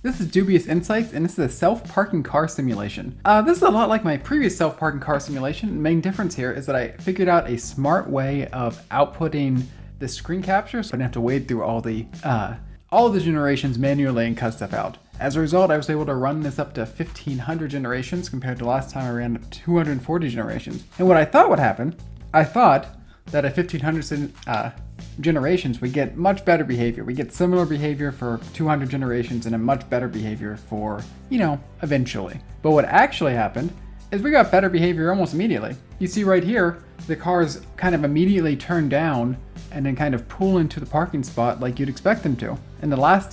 This is Dubious Insights, and this is a self-parking car simulation. This is a lot like my previous self-parking car simulation. The main difference here is that I figured out a smart way of outputting the screen capture, so I didn't have to wade through all the generations manually and cut stuff out. As a result, I was able to run this up to 1500 generations compared to last time I ran 240 generations. And what I thought would happen, I thought that at 1500 generations, we get much better behavior. We get similar behavior for 200 generations and a much better behavior for, eventually. But what actually happened is we got better behavior almost immediately. You see right here, the cars kind of immediately turn down and then kind of pull into the parking spot like you'd expect them to. In the last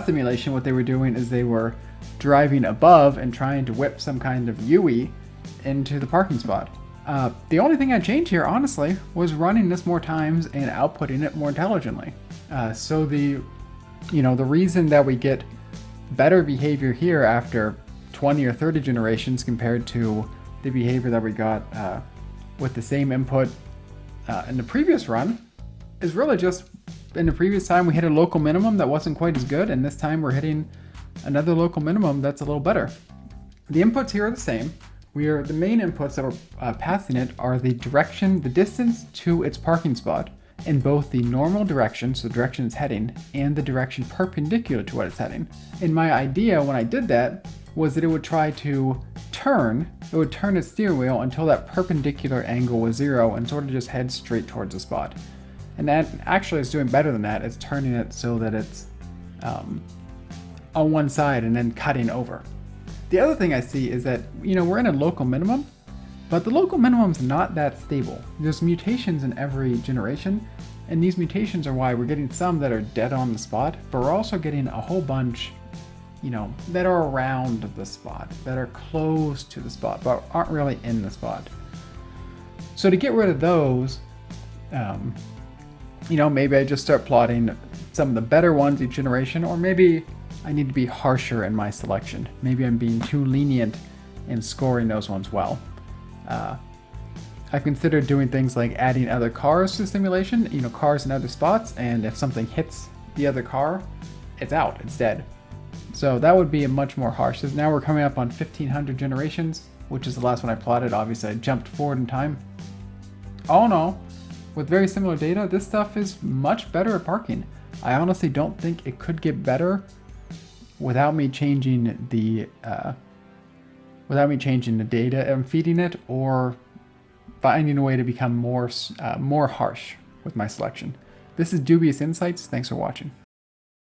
simulation, what they were doing is they were driving above and trying to whip some kind of UE into the parking spot. The only thing I changed here, honestly, was running this more times and outputting it more intelligently. So the reason that we get better behavior here after 20 or 30 generations compared to the behavior that we got with the same input in the previous run is really just in the previous time we hit a local minimum that wasn't quite as good, and this time we're hitting another local minimum that's a little better. The inputs here are the same. The main inputs that we're passing it are the direction, the distance to its parking spot in both the normal direction, so the direction it's heading, and the direction perpendicular to what it's heading. And my idea when I did that was that it would try to turn its steering wheel until that perpendicular angle was 0 and sort of just head straight towards the spot. And that actually is doing better than that. It's turning it so that it's on one side and then cutting over. The other thing I see is that, we're in a local minimum, but the local minimum's not that stable. There's mutations in every generation, and these mutations are why we're getting some that are dead on the spot, but we're also getting a whole bunch, that are around the spot, that are close to the spot, but aren't really in the spot. So to get rid of those, maybe I just start plotting some of the better ones each generation, or maybe I need to be harsher in my selection. Maybe I'm being too lenient in scoring those ones well. I considered doing things like adding other cars to the simulation, cars in other spots, and if something hits the other car, it's out, it's dead. So that would be a much more harsh. So now we're coming up on 1500 generations, which is the last one I plotted. Obviously, I jumped forward in time. All in all, with very similar data, this stuff is much better at parking. I honestly don't think it could get better without me changing the data I'm feeding it, or finding a way to become more harsh with my selection. This is Dubious Insights. Thanks for watching.